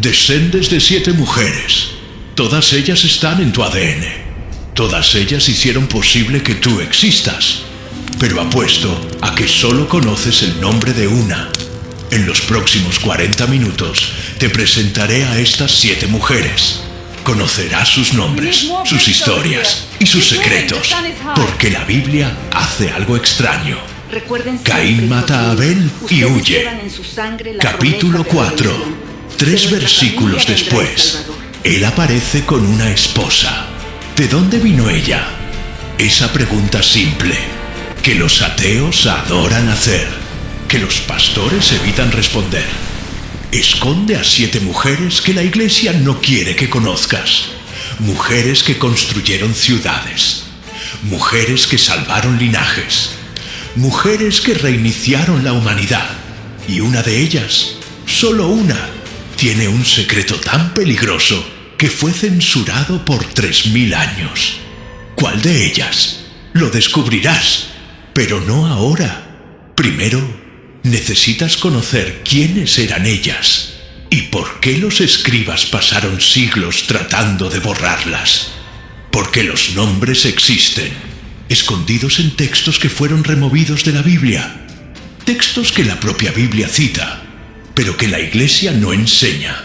Descendes de 7 mujeres. Todas ellas están en tu ADN. Todas ellas hicieron posible que tú existas. Pero apuesto a que solo conoces el nombre de una. En los próximos 40 minutos te presentaré a estas 7 mujeres. Conocerás sus nombres, sus historias y sus secretos, porque la Biblia hace algo extraño. Caín mata a Abel y huye. Capítulo 4. 3 versículos después, él aparece con una esposa. ¿De dónde vino ella? Esa pregunta simple, que los ateos adoran hacer, que los pastores evitan responder. Esconde a 7 mujeres que la iglesia no quiere que conozcas. Mujeres que construyeron ciudades. Mujeres que salvaron linajes. Mujeres que reiniciaron la humanidad. Y una de ellas, solo una, tiene un secreto tan peligroso que fue censurado por 3000 años. ¿Cuál de ellas? Lo descubrirás, pero no ahora. Primero, necesitas conocer quiénes eran ellas y por qué los escribas pasaron siglos tratando de borrarlas. Porque los nombres existen, escondidos en textos que fueron removidos de la Biblia. Textos que la propia Biblia cita, pero que la iglesia no enseña.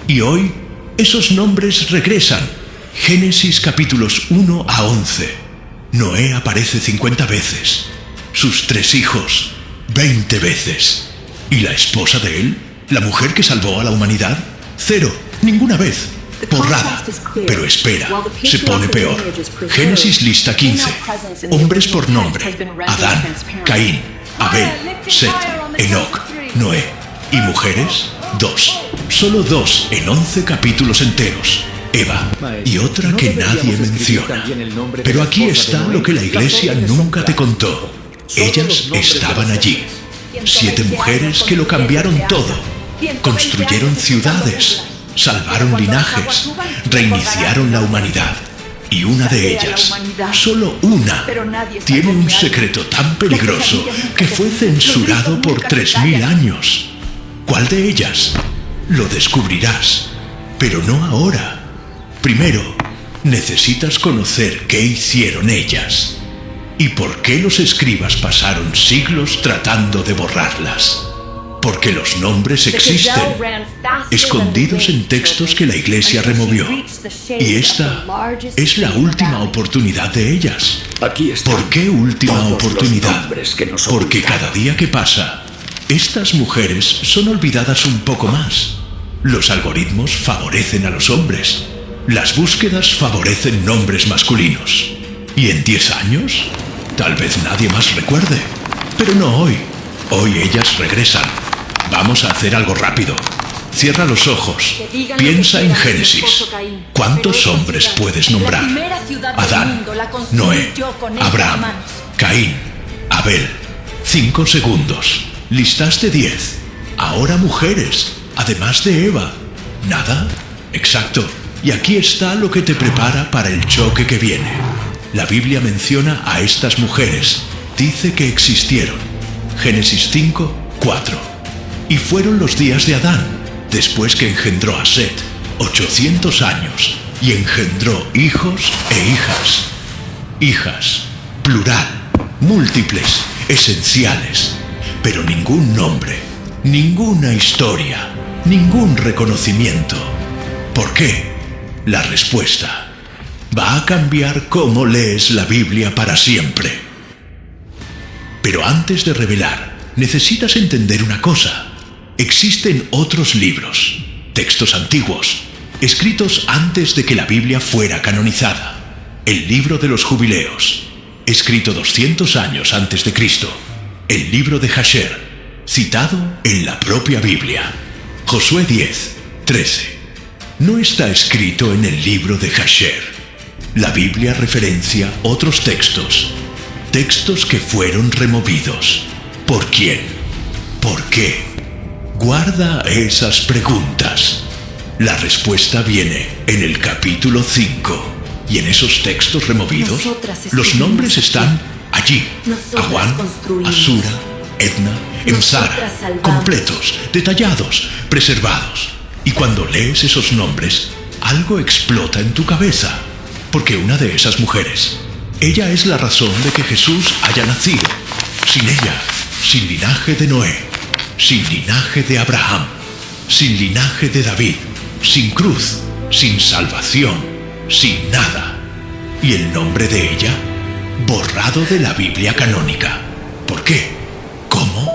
Y hoy, esos nombres regresan. Génesis capítulos 1 a 11. Noé aparece 50 veces. Sus 3 hijos, 20 veces. ¿Y la esposa de él? ¿La mujer que salvó a la humanidad? 0, ninguna vez. Borrada. Pero espera, se pone peor. Génesis lista 15. Hombres por nombre: Adán, Caín, Abel, Set, Enoc, Noé. ¿Y mujeres? 2. Solo 2 en 11 capítulos enteros. Eva, y otra que nadie menciona. Pero aquí está lo que la iglesia nunca te contó. Ellas estaban allí. 7 mujeres que lo cambiaron todo. Construyeron ciudades, salvaron linajes, reiniciaron la humanidad. Y una de ellas, solo una, tiene un secreto tan peligroso que fue censurado por 3000 años. ¿Cuál de ellas? Lo descubrirás, pero no ahora. Primero, necesitas conocer qué hicieron ellas y por qué los escribas pasaron siglos tratando de borrarlas. Porque los nombres existen, escondidos en textos que la iglesia removió. Y esta es la última oportunidad de ellas. ¿Por qué última oportunidad? Porque cada día que pasa, estas mujeres son olvidadas un poco más. Los algoritmos favorecen a los hombres. Las búsquedas favorecen nombres masculinos. Y en 10 años, tal vez nadie más recuerde. Pero no hoy. Hoy ellas regresan. Vamos a hacer algo rápido. Cierra los ojos. Piensa en Génesis. ¿Cuántos hombres puedes nombrar? Adán, Noé, Abraham, Caín, Abel. 5 segundos. Listaste 10. Ahora mujeres, además de Eva. ¿Nada? Exacto. Y aquí está lo que te prepara para el choque que viene. La Biblia menciona a estas mujeres. Dice que existieron. Génesis 5, 4. Y fueron los días de Adán, después que engendró a Set, 800 años, y engendró hijos e hijas. Hijas, plural, múltiples, esenciales. Pero ningún nombre, ninguna historia, ningún reconocimiento. ¿Por qué? La respuesta va a cambiar cómo lees la Biblia para siempre. Pero antes de revelar, necesitas entender una cosa. Existen otros libros, textos antiguos, escritos antes de que la Biblia fuera canonizada. El libro de los jubileos, escrito 200 años antes de Cristo. El libro de Jasher, citado en la propia Biblia. Josué 10, 13. No está escrito en el libro de Jasher. La Biblia referencia otros textos. Textos que fueron removidos. ¿Por quién? ¿Por qué? Guarda esas preguntas. La respuesta viene en el capítulo 5. Y en esos textos removidos, los nombres están allí. Aguán, Asura, Edna, Emsara, completos, detallados, preservados. Y cuando lees esos nombres, algo explota en tu cabeza, porque una de esas mujeres, ella es la razón de que Jesús haya nacido. Sin ella, sin linaje de Noé, sin linaje de Abraham, sin linaje de David, sin cruz, sin salvación, sin nada. Y el nombre de ella, borrado de la Biblia canónica. ¿Por qué? ¿Cómo?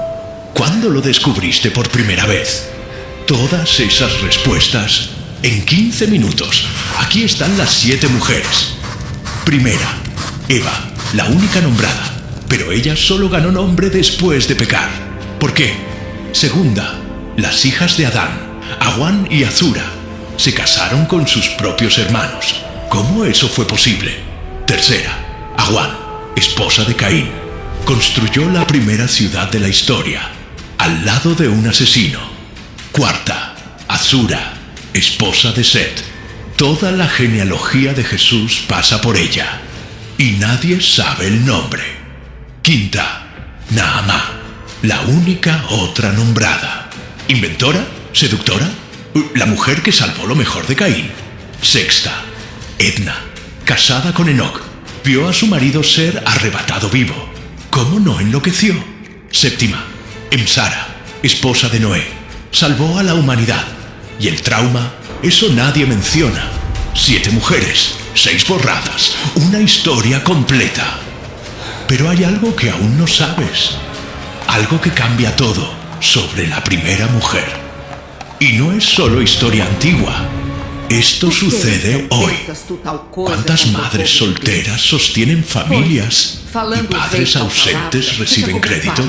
¿Cuándo lo descubriste por primera vez? Todas esas respuestas en 15 minutos. Aquí están las 7 mujeres. Primera, Eva, la única nombrada, pero ella solo ganó nombre después de pecar. ¿Por qué? Segunda, las hijas de Adán, Aguán y Azura, se casaron con sus propios hermanos. ¿Cómo eso fue posible? Tercera, Aguán, esposa de Caín, construyó la primera ciudad de la historia, al lado de un asesino. Cuarta, Azura, esposa de Set. Toda la genealogía de Jesús pasa por ella, y nadie sabe el nombre. Quinta, Naamá, la única otra nombrada. ¿Inventora? ¿Seductora? La mujer que salvó lo mejor de Caín. Sexta, Edna, casada con Enoc, vio a su marido ser arrebatado vivo. ¿Cómo no enloqueció? Séptima, Emsara, esposa de Noé, salvó a la humanidad. Y el trauma, eso nadie menciona. 7 mujeres, 6 borradas, una historia completa. Pero hay algo que aún no sabes. Algo que cambia todo sobre la primera mujer. Y no es solo historia antigua. Esto sucede hoy. ¿Cuántas madres solteras sostienen familias y padres ausentes reciben crédito?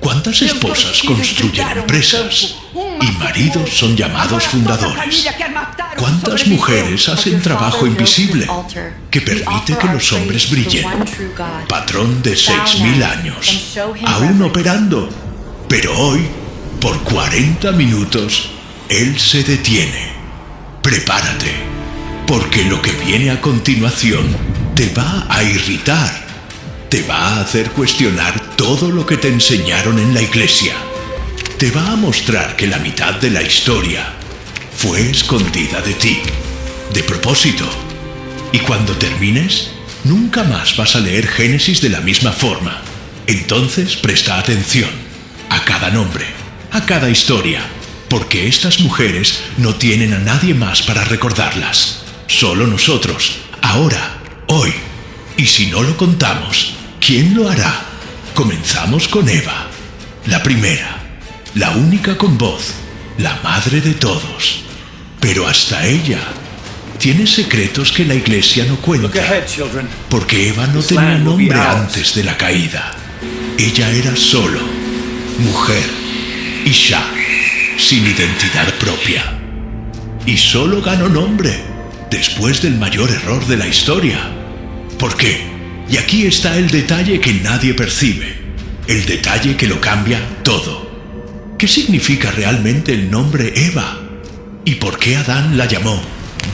¿Cuántas esposas construyen empresas y maridos son llamados fundadores? ¿Cuántas mujeres hacen trabajo invisible que permite que los hombres brillen? Patrón de 6.000 años, aún operando. Pero hoy, por 40 minutos, él se detiene. Prepárate, porque lo que viene a continuación te va a irritar. Te va a hacer cuestionar todo lo que te enseñaron en la iglesia. Te va a mostrar que la mitad de la historia fue escondida de ti, de propósito. Y cuando termines, nunca más vas a leer Génesis de la misma forma. Entonces presta atención a cada nombre, a cada historia, porque estas mujeres no tienen a nadie más para recordarlas. Solo nosotros, ahora, hoy. Y si no lo contamos, ¿quién lo hará? Comenzamos con Eva, la primera, la única con voz, la madre de todos. Pero hasta ella tiene secretos que la iglesia no cuenta, porque Eva no tenía nombre antes de la caída. Ella era solo mujer, Isha, sin identidad propia. Y solo ganó nombre después del mayor error de la historia. ¿Por qué? Y aquí está el detalle que nadie percibe, el detalle que lo cambia todo. ¿Qué significa realmente el nombre Eva? ¿Y por qué Adán la llamó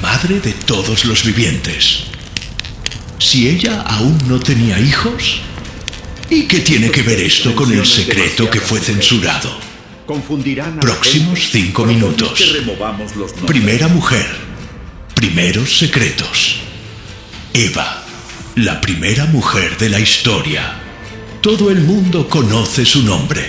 madre de todos los vivientes? Si ella aún no tenía hijos, ¿y qué tiene que ver esto con el secreto que fue censurado? Próximos 5 minutos. Primera mujer, primeros secretos. Eva, la primera mujer de la historia. Todo el mundo conoce su nombre,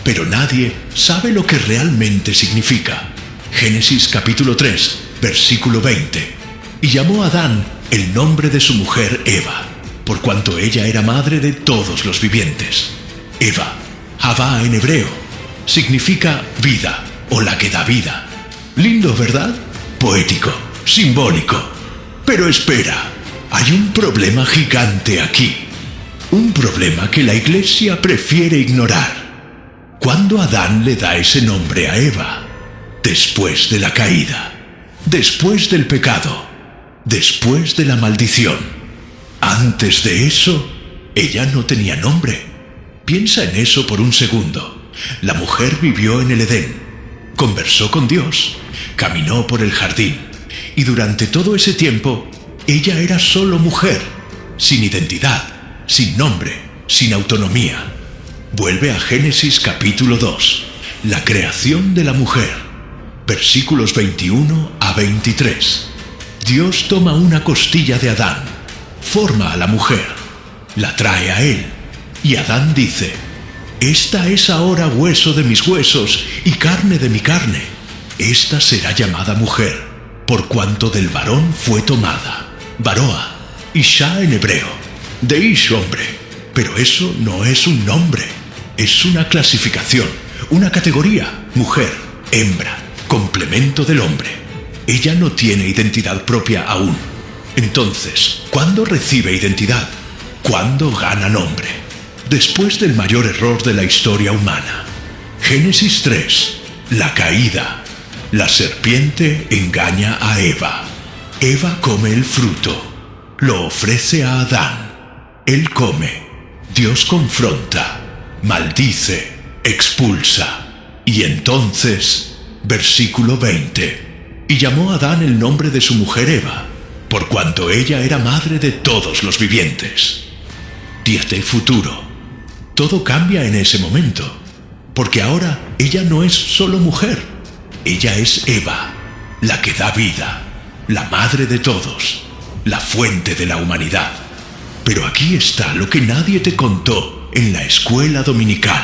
pero nadie sabe lo que realmente significa. Génesis capítulo 3, versículo 20. Y llamó a Adán el nombre de su mujer Eva, por cuanto ella era madre de todos los vivientes. Eva, Havá en hebreo, significa vida o la que da vida. Lindo, ¿verdad? Poético, simbólico. Pero espera, hay un problema gigante aquí. Un problema que la iglesia prefiere ignorar. ¿Cuándo Adán le da ese nombre a Eva? Después de la caída, después del pecado, después de la maldición. Antes de eso, ella no tenía nombre. Piensa en eso por un segundo. La mujer vivió en el Edén, conversó con Dios, caminó por el jardín, y durante todo ese tiempo, ella era solo mujer, sin identidad, sin nombre, sin autonomía. Vuelve a Génesis capítulo 2, la creación de la mujer. versículos 21 a 23. Dios toma una costilla de Adán, forma a la mujer, la trae a él, y Adán dice: «Esta es ahora hueso de mis huesos y carne de mi carne. Esta será llamada mujer, por cuanto del varón fue tomada». Baroa, Isha en hebreo, de Ish hombre. Pero eso no es un nombre, es una clasificación, una categoría: mujer, hembra, complemento del hombre. Ella no tiene identidad propia aún. Entonces, ¿cuándo recibe identidad? ¿Cuándo gana nombre? Después del mayor error de la historia humana. Génesis 3, la caída. La serpiente engaña a Eva. Eva come el fruto. Lo ofrece a Adán. Él come. Dios confronta. Maldice. Expulsa. Y entonces, versículo 20. Y llamó a Adán el nombre de su mujer Eva, por cuanto ella era madre de todos los vivientes. 10 del futuro. Todo cambia en ese momento, porque ahora ella no es solo mujer, ella es Eva, la que da vida, la madre de todos, la fuente de la humanidad. Pero aquí está lo que nadie te contó en la escuela dominical.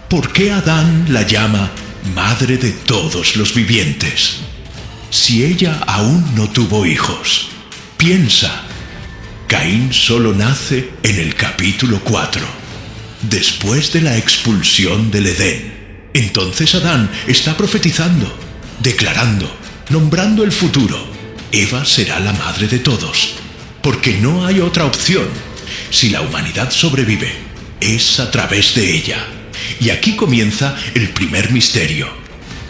¿Por qué Adán la llama madre de todos los vivientes? Si ella aún no tuvo hijos. Piensa, Caín solo nace en el capítulo 4, después de la expulsión del Edén. Entonces Adán está profetizando, declarando, nombrando el futuro. Eva será la madre de todos, porque no hay otra opción. Si la humanidad sobrevive, es a través de ella. Y aquí comienza el primer misterio.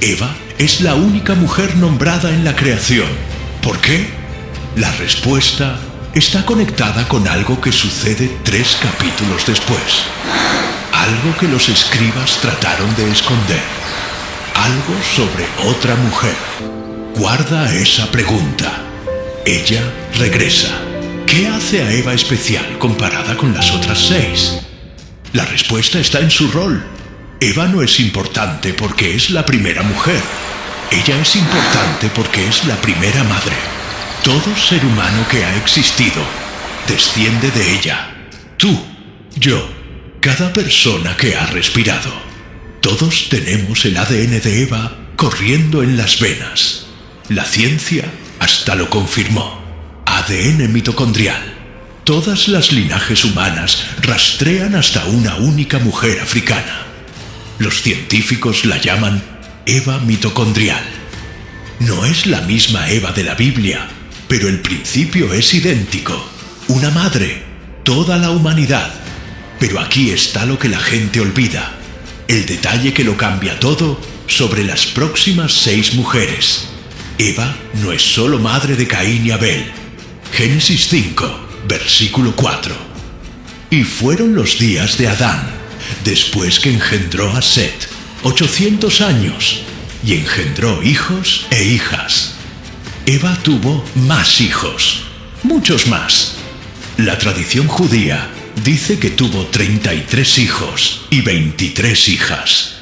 Eva es la única mujer nombrada en la creación. ¿Por qué? La respuesta está conectada con algo que sucede 3 capítulos después. Algo que los escribas trataron de esconder. Algo sobre otra mujer. Guarda esa pregunta. Ella regresa. ¿Qué hace a Eva especial comparada con las otras 6? La respuesta está en su rol. Eva no es importante porque es la primera mujer. Ella es importante porque es la primera madre. Todo ser humano que ha existido desciende de ella. Tú, yo, cada persona que ha respirado. Todos tenemos el ADN de Eva corriendo en las venas. La ciencia hasta lo confirmó. ADN mitocondrial. Todas las linajes humanas rastrean hasta una única mujer africana. Los científicos la llaman Eva mitocondrial. No es la misma Eva de la Biblia, pero el principio es idéntico. Una madre, toda la humanidad. Pero aquí está lo que la gente olvida. El detalle que lo cambia todo sobre las próximas 6 mujeres. Eva no es solo madre de Caín y Abel. Génesis 5. Versículo 4. Y fueron los días de Adán, después que engendró a Set, 800 años, y engendró hijos e hijas. Eva tuvo más hijos, muchos más. La tradición judía dice que tuvo 33 hijos y 23 hijas.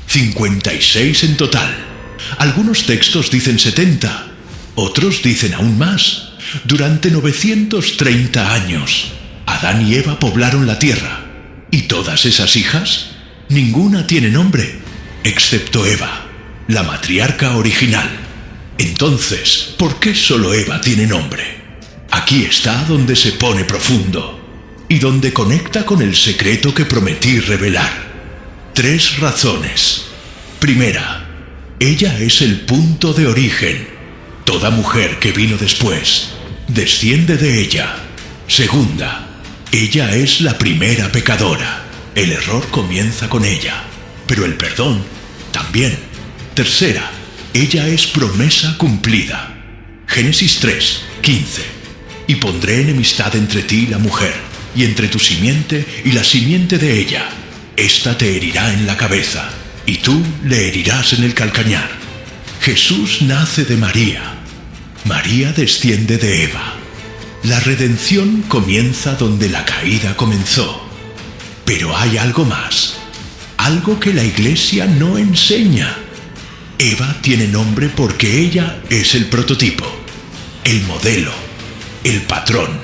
56 en total. Algunos textos dicen 70, otros dicen aún más. Durante 930 años, Adán y Eva poblaron la tierra. ¿Y todas esas hijas? Ninguna tiene nombre, excepto Eva, la matriarca original. Entonces, ¿por qué solo Eva tiene nombre? Aquí está donde se pone profundo y donde conecta con el secreto que prometí revelar. 3 razones. Primera, ella es el punto de origen. Toda mujer que vino después desciende de ella. Segunda, ella es la primera pecadora. El error comienza con ella, pero el perdón también. Tercera, ella es promesa cumplida. Génesis 3, 15. Y pondré enemistad entre ti y la mujer, y entre tu simiente y la simiente de ella. Esta te herirá en la cabeza, y tú le herirás en el calcañar. Jesús nace de María. María desciende de Eva. La redención comienza donde la caída comenzó. Pero hay algo más, algo que la Iglesia no enseña. Eva tiene nombre porque ella es el prototipo, el modelo, el patrón,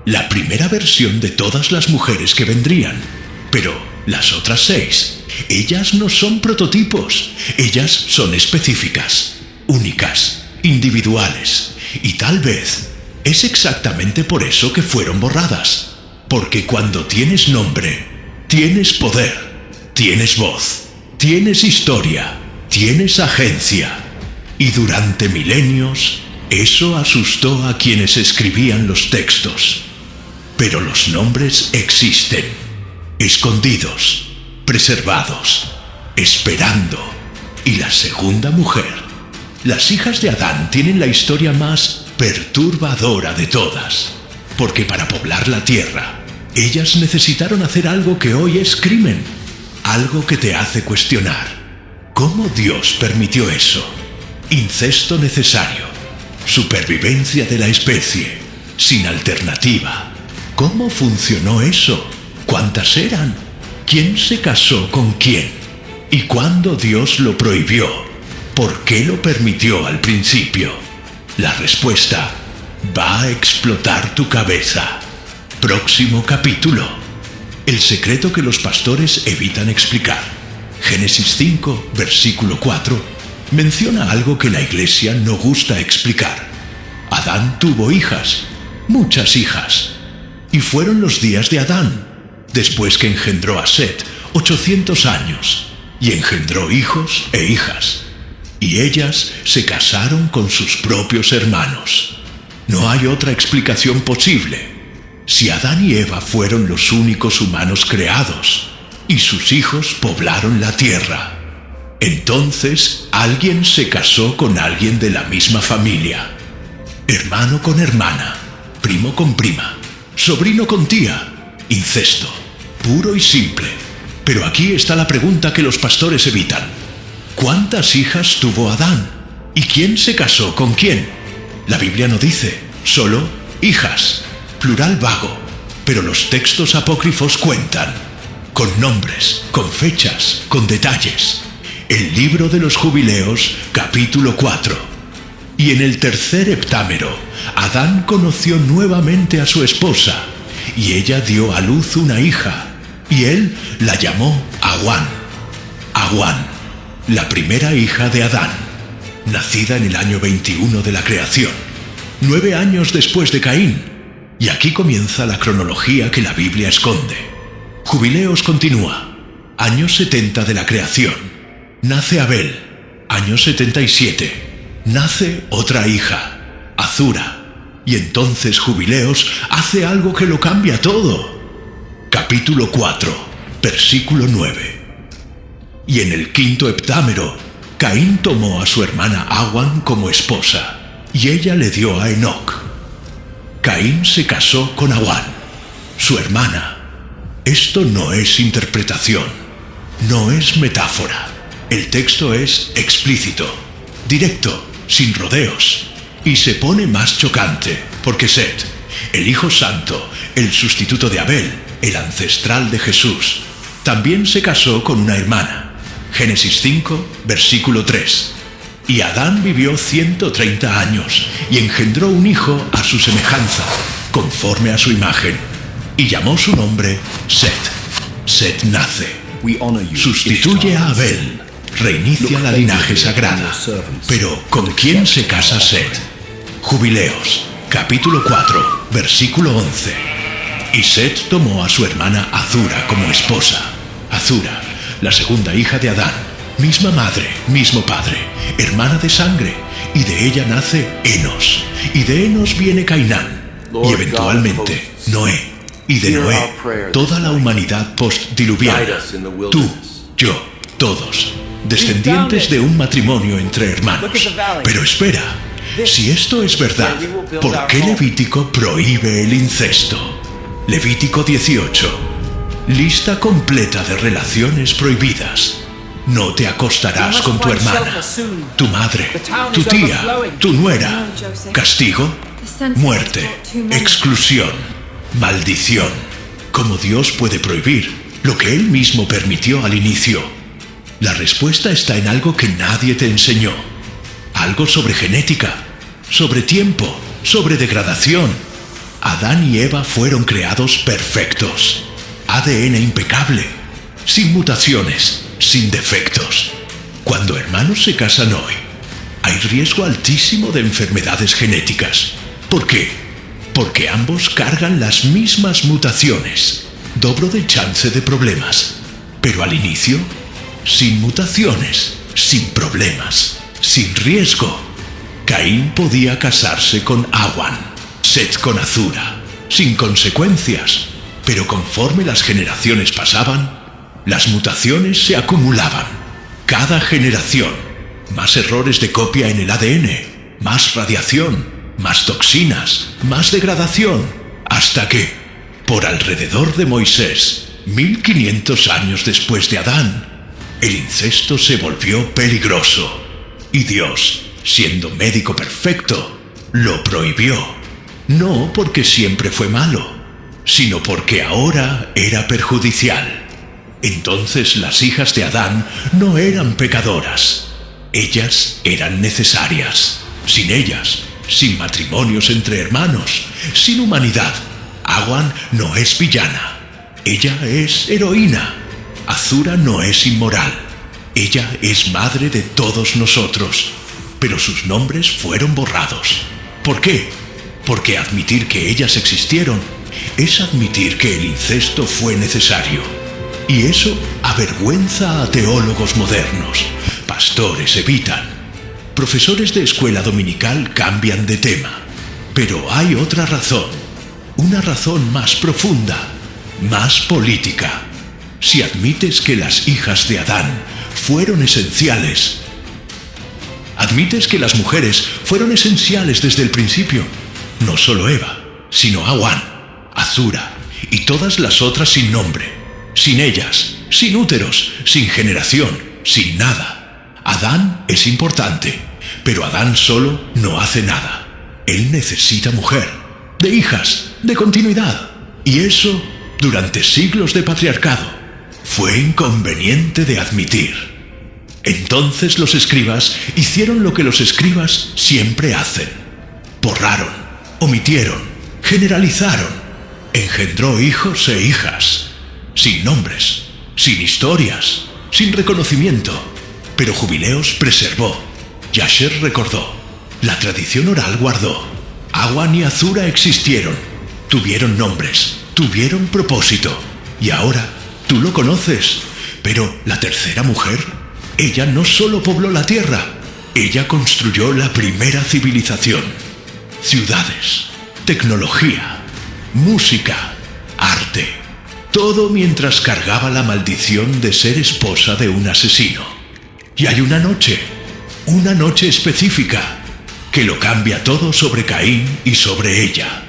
la primera versión de todas las mujeres que vendrían. Pero las otras 6, ellas no son prototipos, ellas son específicas, únicas, individuales, y tal vez es exactamente por eso que fueron borradas, porque cuando tienes nombre, tienes poder, tienes voz, tienes historia, tienes agencia, y durante milenios eso asustó a quienes escribían los textos. Pero los nombres existen, escondidos, preservados, esperando. Y la segunda mujer, las hijas de Adán, tienen la historia más perturbadora de todas, porque para poblar la tierra, ellas necesitaron hacer algo que hoy es crimen, algo que te hace cuestionar. ¿Cómo Dios permitió eso? Incesto necesario, supervivencia de la especie, sin alternativa. ¿Cómo funcionó eso? ¿Cuántas eran? ¿Quién se casó con quién? ¿Y cuándo Dios lo prohibió? ¿Por qué lo permitió al principio? La respuesta va a explotar tu cabeza. Próximo capítulo. El secreto que los pastores evitan explicar. Génesis 5, versículo 4, menciona algo que la iglesia no gusta explicar. Adán tuvo hijas, muchas hijas, y fueron los días de Adán, después que engendró a Set, 800 años, y engendró hijos e hijas, y ellas se casaron con sus propios hermanos. No hay otra explicación posible. Si Adán y Eva fueron los únicos humanos creados, y sus hijos poblaron la tierra, entonces alguien se casó con alguien de la misma familia. Hermano con hermana, primo con prima, sobrino con tía, incesto, puro y simple. Pero aquí está la pregunta que los pastores evitan. ¿Cuántas hijas tuvo Adán? ¿Y quién se casó con quién? La Biblia no dice, solo hijas, plural vago, pero los textos apócrifos cuentan, con nombres, con fechas, con detalles. El libro de los Jubileos, capítulo 4. Y en el tercer heptámero, Adán conoció nuevamente a su esposa, y ella dio a luz una hija, y él la llamó Aguán. Aguán, la primera hija de Adán, nacida en el año 21 de la creación, 9 años después de Caín. Y aquí comienza la cronología que la Biblia esconde. Jubileos continúa. Año 70 de la creación. Nace Abel. Año 77. Nace otra hija, Azura. Y entonces Jubileos hace algo que lo cambia todo. Capítulo 4, versículo 9. Y en el quinto heptámero, Caín tomó a su hermana Aguán como esposa, y ella le dio a Enoc. Caín se casó con Aguán, su hermana. Esto no es interpretación, no es metáfora. El texto es explícito, directo, sin rodeos. Y se pone más chocante, porque Set, el Hijo Santo, el sustituto de Abel, el ancestral de Jesús, también se casó con una hermana. Génesis 5, versículo 3. Y Adán vivió 130 años y engendró un hijo a su semejanza, conforme a su imagen, y llamó su nombre Set. Set nace, sustituye a Abel, reinicia la linaje sagrada. Pero ¿con quién se casa Set? Jubileos, capítulo 4, versículo 11. Y Set tomó a su hermana Azura como esposa. Azura, la segunda hija de Adán, misma madre, mismo padre, hermana de sangre, y de ella nace Enos, y de Enos viene Cainán, y eventualmente Noé, y de Noé toda la humanidad postdiluviana, tú, yo, todos, descendientes de un matrimonio entre hermanos. Pero espera, si esto es verdad, ¿por qué Levítico prohíbe el incesto? Levítico 18, lista completa de relaciones prohibidas. No te acostarás con tu hermana, tu madre, tu tía, tu nuera. Castigo, muerte, exclusión, maldición. ¿Cómo Dios puede prohibir lo que Él mismo permitió al inicio? La respuesta está en algo que nadie te enseñó. Algo sobre genética, sobre tiempo, sobre degradación. Adán y Eva fueron creados perfectos. ADN impecable, sin mutaciones, sin defectos. Cuando hermanos se casan hoy, hay riesgo altísimo de enfermedades genéticas. ¿Por qué? Porque ambos cargan las mismas mutaciones. Dobro de chance de problemas. Pero al inicio, sin mutaciones, sin problemas, sin riesgo. Caín podía casarse con Awan, Set con Azura, sin consecuencias. Pero conforme las generaciones pasaban, las mutaciones se acumulaban. Cada generación, más errores de copia en el ADN, más radiación, más toxinas, más degradación, hasta que, por alrededor de Moisés, 1500 años después de Adán, el incesto se volvió peligroso. Y Dios, siendo médico perfecto, lo prohibió. No porque siempre fue malo, sino porque ahora era perjudicial. Entonces las hijas de Adán no eran pecadoras. Ellas eran necesarias. Sin ellas, sin matrimonios entre hermanos, sin humanidad, Awan no es villana. Ella es heroína. Azura no es inmoral. Ella es madre de todos nosotros. Pero sus nombres fueron borrados. ¿Por qué? Porque admitir que ellas existieron es admitir que el incesto fue necesario. Y eso avergüenza a teólogos modernos. Pastores evitan. Profesores de escuela dominical cambian de tema. Pero hay otra razón. Una razón más profunda, más política. Si admites que las hijas de Adán fueron esenciales, admites que las mujeres fueron esenciales desde el principio. No solo Eva, sino Awan, Azura y todas las otras sin nombre, sin ellas, sin úteros, sin generación, sin nada. Adán es importante, pero Adán solo no hace nada. Él necesita mujer, de hijas, de continuidad. Y eso, durante siglos de patriarcado, fue inconveniente de admitir. Entonces los escribas hicieron lo que los escribas siempre hacen. Borraron, omitieron, generalizaron. Engendró hijos e hijas, sin nombres, sin historias, sin reconocimiento. Pero Jubileos preservó, Yasher recordó, la tradición oral guardó. Awan y Azura existieron, tuvieron nombres, tuvieron propósito. Y ahora tú lo conoces. Pero la tercera mujer, ella no solo pobló la tierra, ella construyó la primera civilización. Ciudades, tecnología, música, arte, todo mientras cargaba la maldición de ser esposa de un asesino. Y hay una noche específica, que lo cambia todo sobre Caín y sobre ella.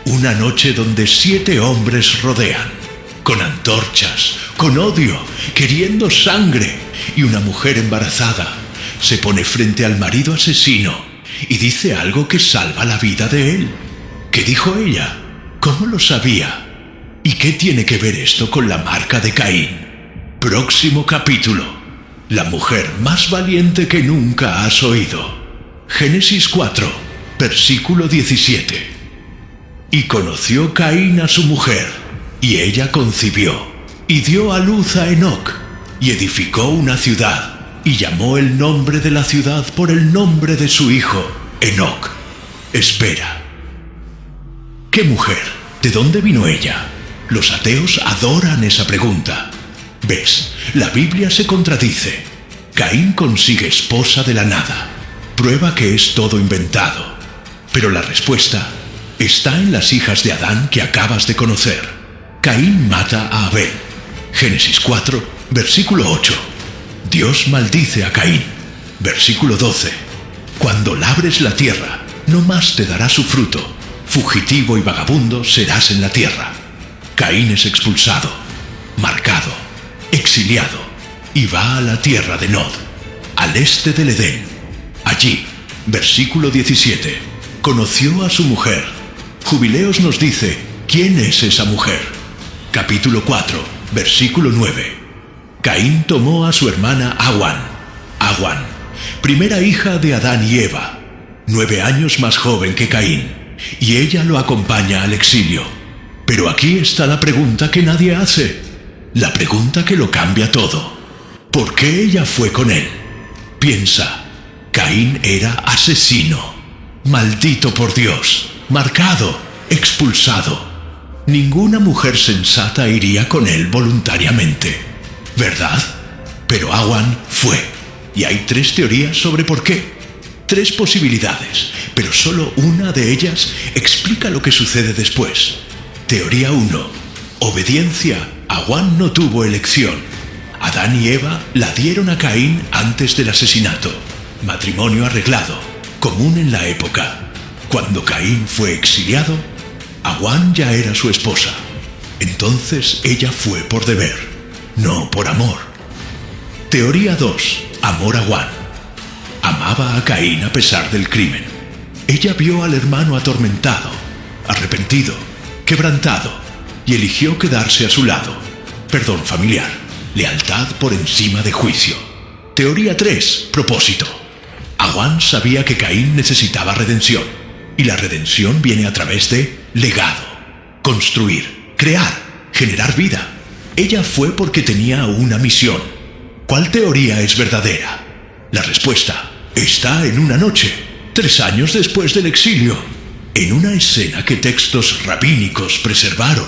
Una noche donde 7 hombres rodean, con antorchas, con odio, queriendo sangre, y una mujer embarazada se pone frente al marido asesino y dice algo que salva la vida de él. ¿Qué dijo ella? ¿Cómo lo sabía? ¿Y qué tiene que ver esto con la marca de Caín? Próximo capítulo. La mujer más valiente que nunca has oído. Génesis 4, versículo 17. Y conoció Caín a su mujer, y ella concibió, y dio a luz a Enoc, y edificó una ciudad, y llamó el nombre de la ciudad por el nombre de su hijo, Enoc. Espera. ¿Qué mujer? ¿De dónde vino ella? Los ateos adoran esa pregunta. ¿Ves? La Biblia se contradice. Caín consigue esposa de la nada. Prueba que es todo inventado. Pero la respuesta está en las hijas de Adán que acabas de conocer. Caín mata a Abel. Génesis 4, versículo 8. Dios maldice a Caín. Versículo 12. Cuando labres la tierra, no más te dará su fruto. Fugitivo y vagabundo serás en la tierra. Caín es expulsado, marcado, exiliado, y va a la tierra de Nod, al este del Edén. Allí, versículo 17, conoció a su mujer. Jubileos nos dice, ¿quién es esa mujer? Capítulo 4, versículo 9. Caín tomó a su hermana Awan, primera hija de Adán y Eva, 9 años más joven que Caín, y ella lo acompaña al exilio. Pero aquí está la pregunta que nadie hace, la pregunta que lo cambia todo. ¿Por qué ella fue con él? Piensa, Caín era asesino, maldito por Dios, marcado, expulsado. Ninguna mujer sensata iría con él voluntariamente, ¿verdad? Pero Awan fue, y hay 3 teorías sobre por qué. 3 posibilidades, pero solo una de ellas explica lo que sucede después. Teoría 1. Obediencia. Awan no tuvo elección. Adán y Eva la dieron a Caín antes del asesinato. Matrimonio arreglado, común en la época. Cuando Caín fue exiliado, Awan ya era su esposa. Entonces ella fue por deber, no por amor. Teoría 2. Amor Awan. Amaba a Caín a pesar del crimen. Ella vio al hermano atormentado, arrepentido, quebrantado, y eligió quedarse a su lado. Perdón familiar, lealtad por encima de juicio. Teoría 3. Propósito. Awan sabía que Caín necesitaba redención, y la redención viene a través de legado, construir, crear, generar vida. Ella fue porque tenía una misión. ¿Cuál teoría es verdadera? La respuesta está en una noche, 3 años después del exilio, en una escena que textos rabínicos preservaron.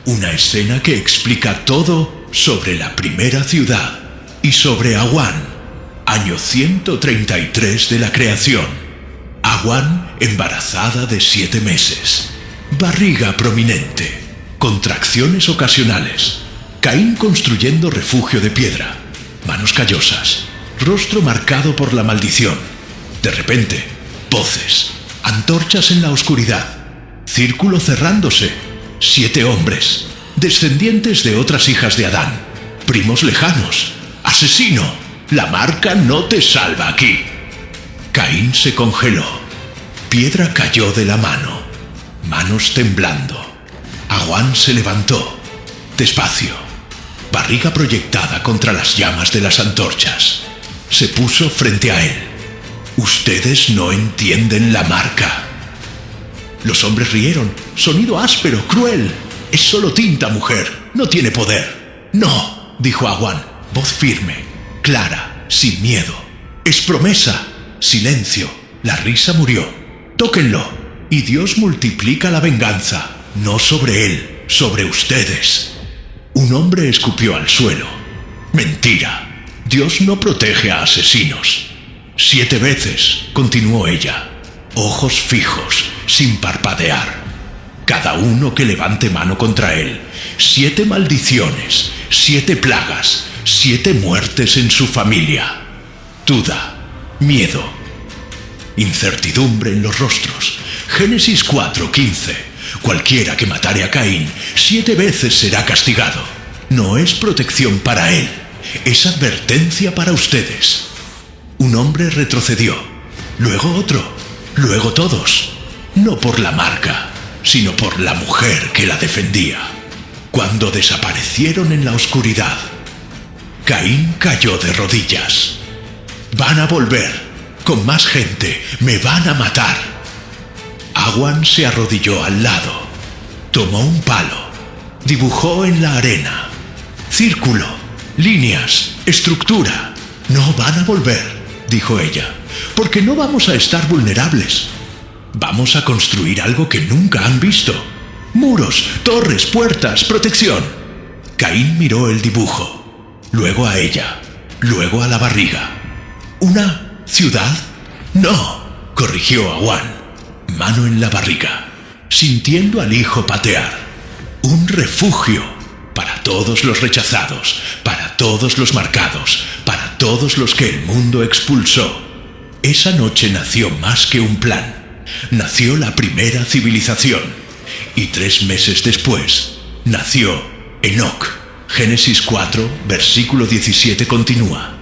Una escena que explica todo sobre la primera ciudad y sobre Awan, año 133 de la creación. Awan embarazada de 7 meses, barriga prominente, contracciones ocasionales, Caín construyendo refugio de piedra, manos callosas, rostro marcado por la maldición. De repente, voces, antorchas en la oscuridad, círculo cerrándose, 7 hombres, descendientes de otras hijas de Adán, primos lejanos, asesino, la marca no te salva aquí. Caín se congeló, piedra cayó de la mano, manos temblando. Awan se levantó, despacio, barriga proyectada contra las llamas de las antorchas. Se puso frente a él. Ustedes no entienden la marca. Los hombres rieron, sonido áspero, cruel. Es solo tinta, mujer, no tiene poder. No, dijo Awan, voz firme, clara, sin miedo. Es promesa. Silencio, la risa murió. Tóquenlo, y Dios multiplica la venganza, no sobre él, sobre ustedes. Un hombre escupió al suelo. Mentira. Dios no protege a asesinos. 7 veces, continuó ella, ojos fijos, sin parpadear. Cada uno que levante mano contra él, 7 maldiciones, 7 plagas, 7 muertes en su familia. Duda, miedo, incertidumbre en los rostros. Génesis 4:15. Cualquiera que matare a Caín 7 veces será castigado. No es protección para él. Es advertencia para ustedes. Un hombre retrocedió, luego otro, luego todos. No por la marca, sino por la mujer que la defendía. Cuando desaparecieron en la oscuridad, Caín cayó de rodillas. Van a volver, con más gente, me van a matar. Awan se arrodilló al lado, tomó un palo, dibujó en la arena, círculo, líneas, estructura. No van a volver, dijo ella, porque no vamos a estar vulnerables. Vamos a construir algo que nunca han visto. Muros, torres, puertas, protección. Caín miró el dibujo, luego a ella, luego a la barriga. ¿Una ciudad? No, corrigió Awan, mano en la barriga, sintiendo al hijo patear. Un refugio para todos los rechazados, para todos los marcados, para todos los que el mundo expulsó. Esa noche nació más que un plan. Nació la primera civilización. Y 3 meses después, nació Enoc. Génesis 4, versículo 17 continúa.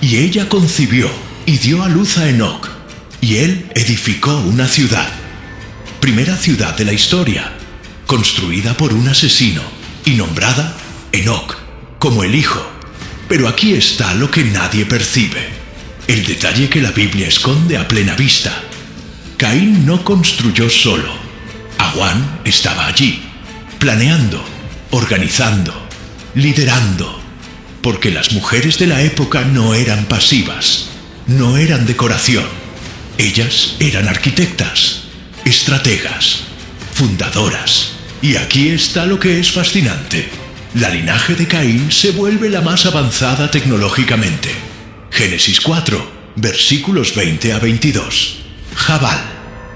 Y ella concibió y dio a luz a Enoc. Y él edificó una ciudad. Primera ciudad de la historia, construida por un asesino y nombrada Enoc, como el hijo. Pero aquí está lo que nadie percibe, el detalle que la Biblia esconde a plena vista. Caín no construyó solo. Awan estaba allí, planeando, organizando, liderando, porque las mujeres de la época no eran pasivas, no eran decoración. Ellas eran arquitectas, estrategas, fundadoras. Y aquí está lo que es fascinante. La linaje de Caín se vuelve la más avanzada tecnológicamente. Génesis 4, versículos 20 a 22. Jabal,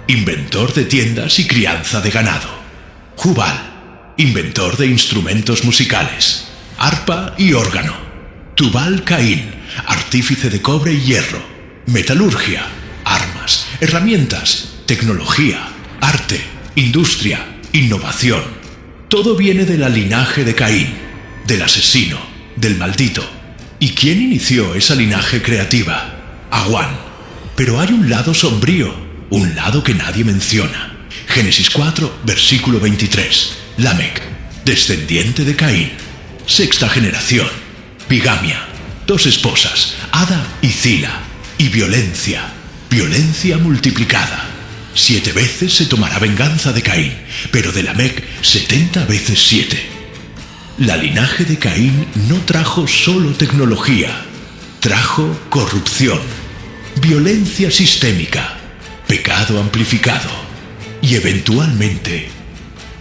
inventor de tiendas y crianza de ganado. Jubal, inventor de instrumentos musicales, arpa y órgano. Tubal Caín, artífice de cobre y hierro, metalurgia, armas, herramientas, tecnología, arte, industria, innovación. Todo viene de la linaje de Caín, del asesino, del maldito. ¿Y quién inició esa linaje creativa? Awan. Pero hay un lado sombrío, un lado que nadie menciona. Génesis 4, versículo 23. Lamec, descendiente de Caín. Sexta generación. Bigamia. 2 esposas, Ada y Zila. Y violencia. Violencia multiplicada. 7 veces se tomará venganza de Caín, pero de Lamec 70 veces 7. La linaje de Caín no trajo solo tecnología, trajo corrupción, violencia sistémica, pecado amplificado. Y eventualmente,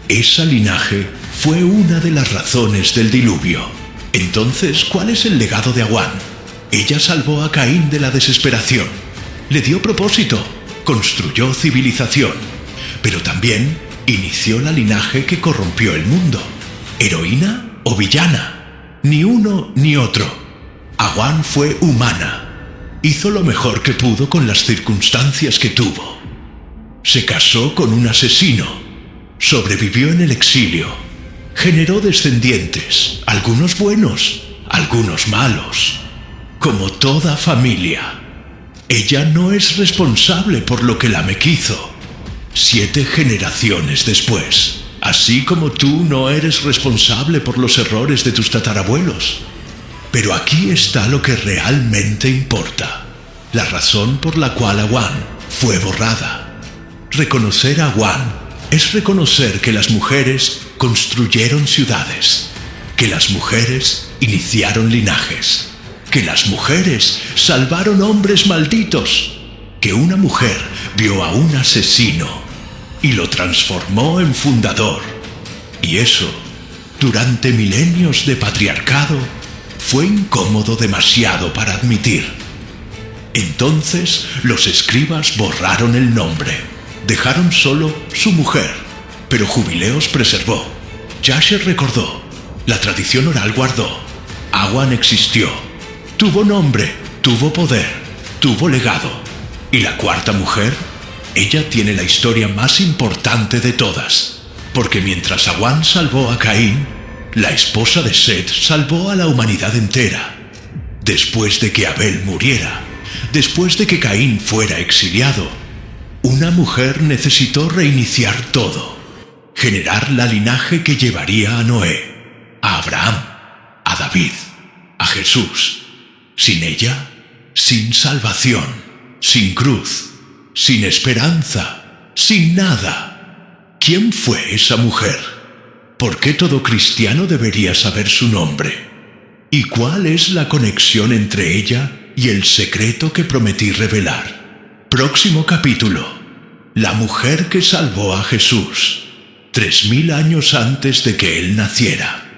esa linaje fue una de las razones del diluvio. Entonces, ¿cuál es el legado de Awan? Ella salvó a Caín de la desesperación, le dio propósito, construyó civilización, pero también inició la linaje que corrompió el mundo. ¿Heroína o villana? Ni uno ni otro. Awan fue humana. Hizo lo mejor que pudo con las circunstancias que tuvo. Se casó con un asesino. Sobrevivió en el exilio. Generó descendientes, algunos buenos, algunos malos. Como toda familia. Ella no es responsable por lo que Lamec hizo. 7 generaciones después. Así como tú no eres responsable por los errores de tus tatarabuelos. Pero aquí está lo que realmente importa. La razón por la cual Awan fue borrada. Reconocer a Awan es reconocer que las mujeres construyeron ciudades, que las mujeres iniciaron linajes, que las mujeres salvaron hombres malditos, que una mujer vio a un asesino y lo transformó en fundador. Y eso, durante milenios de patriarcado, fue incómodo demasiado para admitir. Entonces los escribas borraron el nombre, dejaron solo su mujer, pero Jubileos preservó, Jasher recordó, la tradición oral guardó, Awan existió, tuvo nombre, tuvo poder, tuvo legado. ¿Y la cuarta mujer? Ella tiene la historia más importante de todas, porque mientras Awan salvó a Caín, la esposa de Set salvó a la humanidad entera. Después de que Abel muriera, después de que Caín fuera exiliado, una mujer necesitó reiniciar todo, generar la linaje que llevaría a Noé, a Abraham, a David, a Jesús. Sin ella, sin salvación, sin cruz, sin esperanza, sin nada. ¿Quién fue esa mujer? ¿Por qué todo cristiano debería saber su nombre? ¿Y cuál es la conexión entre ella y el secreto que prometí revelar? Próximo capítulo. La mujer que salvó a Jesús, 3000 años antes de que él naciera.